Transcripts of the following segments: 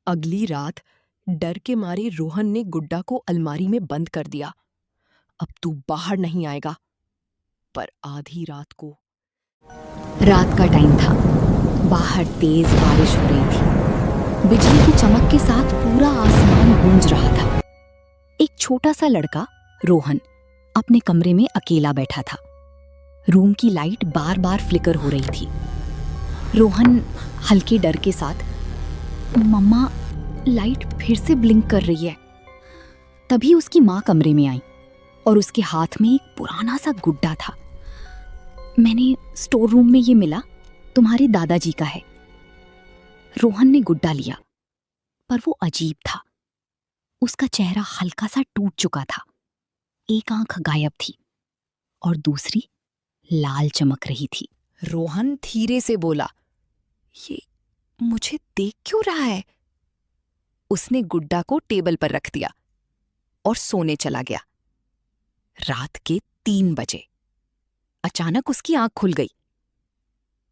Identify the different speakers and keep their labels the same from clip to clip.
Speaker 1: अगली रात डर के मारे रोहन ने गुड्डा को अलमारी में बंद कर दिया। अब तू बाहर नहीं आएगा। पर आधी रात को
Speaker 2: रात का टाइम था। बाहर तेज बारिश हो रही थी। बिजली की चमक के साथ पूरा आसमान गूंज रहा था। एक छोटा सा लड़का रोहन अपने कमरे में अकेला बैठा था। रूम की लाइट बार बार फ्लिकर हो रही थी। रोहन हल्के डर के साथ, मम्मा लाइट फिर से ब्लिंक कर रही है। तभी उसकी माँ कमरे में आई और उसके हाथ में एक पुराना सा गुड्डा था। मैंने स्टोर रूम में ये मिला, तुम्हारे दादाजी का है। रोहन ने गुड्डा लिया, पर वो अजीब था। उसका चेहरा हल्का सा टूट चुका था। एक आंख गायब थी और दूसरी लाल चमक रही थी।
Speaker 1: रोहन धीरे से बोला, ये मुझे देख क्यों रहा है? उसने गुड्डा को टेबल पर रख दिया और सोने चला गया। रात के 3 बजे अचानक उसकी आंख खुल गई।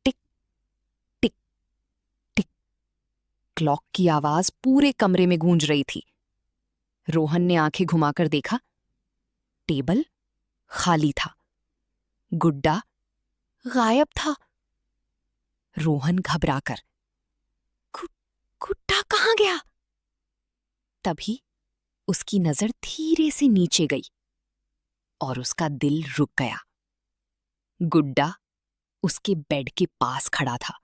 Speaker 1: टिक टिक टिक। क्लॉक की आवाज पूरे कमरे में गूंज रही थी। रोहन ने आंखें घुमाकर देखा। टेबल खाली था। गुड्डा गायब था। रोहन घबराकर, गुड्डा कहाँ गया? तभी उसकी नजर धीरे से नीचे गई और उसका दिल रुक गया। गुड्डा उसके बेड के पास खड़ा था।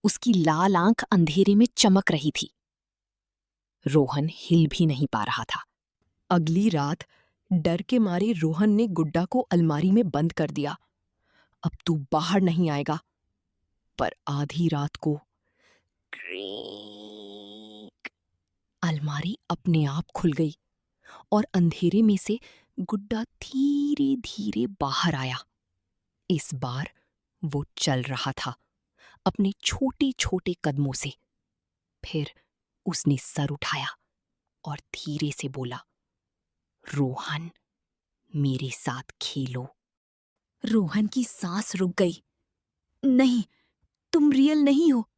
Speaker 1: उसकी लाल आंख अंधेरे में चमक रही थी। रोहन हिल भी नहीं पा रहा था। अगली रात डर के मारे रोहन ने गुड्डा को अलमारी में बंद कर दिया। अब तू बाहर नहीं आएगा। पर आधी रात को क्रीक, अलमारी अपने आप खुल गई और अंधेरे में से गुड्डा धीरे धीरे बाहर आया। इस बार वो चल रहा था, अपने छोटे छोटे कदमों से। फिर उसने सर उठाया और धीरे से बोला, रोहन, मेरे साथ खेलो।
Speaker 2: रोहन की सांस रुक गई। नहीं, तुम रियल नहीं हो।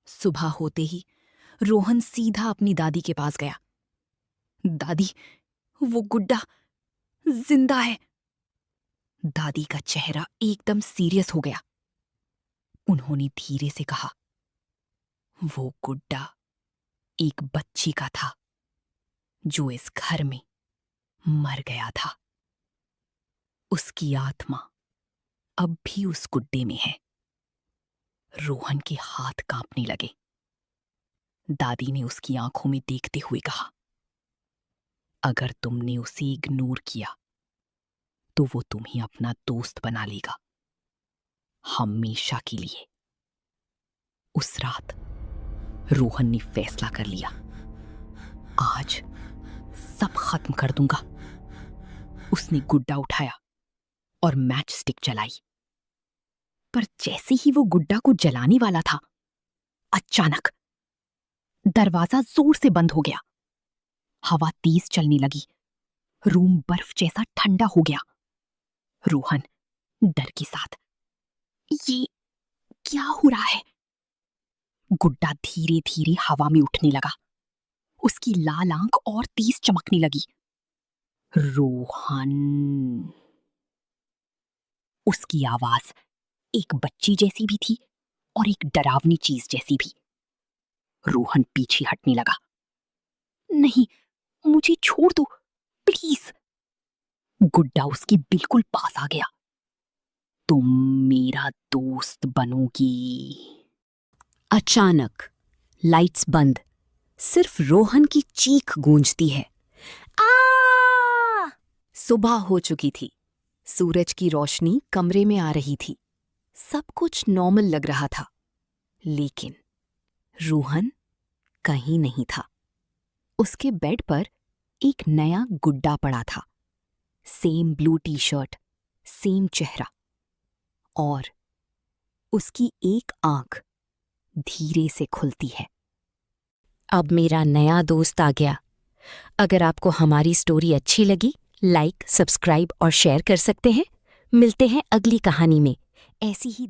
Speaker 2: सुबह होते ही रोहन सीधा अपनी दादी के पास गया। दादी, वो गुड्डा जिंदा है। दादी का चेहरा एकदम सीरियस हो गया। उन्होंने धीरे से कहा, वो गुड्डा एक बच्ची का था जो इस घर में मर गया था। उसकी आत्मा अब भी उस गुड्डे में है। रोहन के हाथ कांपने लगे। दादी ने उसकी आंखों में देखते हुए कहा, अगर तुमने उसे इग्नोर किया तो वो तुम्हें अपना दोस्त बना लेगा, हमेशा के लिए। उस रात रोहन ने फैसला कर लिया, आज सब खत्म कर दूंगा। उसने गुड्डा उठाया और मैच स्टिक जलाई। पर जैसे ही वो गुड्डा को जलाने वाला था, अचानक दरवाजा जोर से बंद हो गया। हवा तेज चलने लगी। रूम बर्फ जैसा ठंडा हो गया। रोहन डर के साथ, ये क्या हो रहा है? गुड्डा धीरे धीरे हवा में उठने लगा। उसकी लाल आंख और तेज चमकने लगी। रोहन। उसकी आवाज एक बच्ची जैसी भी थी और एक डरावनी चीज जैसी भी। रोहन पीछे हटने लगा। नहीं, मुझे छोड़ दो प्लीज। गुड्डा उसके बिल्कुल पास आ गया। तुम मेरा दोस्त बनोगी। अचानक लाइट्स बंद। सिर्फ रोहन की चीख गूंजती है। आ! सुबह हो चुकी थी। सूरज की रोशनी कमरे में आ रही थी। सब कुछ नॉर्मल लग रहा था, लेकिन रोहन कहीं नहीं था। उसके बेड पर एक नया गुड्डा पड़ा था। Same blue T shirt, same चेहरा, और उसकी एक आंख धीरे से खुलती है। अब मेरा नया दोस्त आ गया। अगर आपको हमारी स्टोरी अच्छी लगी, लाइक, सब्सक्राइब और शेयर कर सकते हैं। मिलते हैं अगली कहानी में। ऐसी ही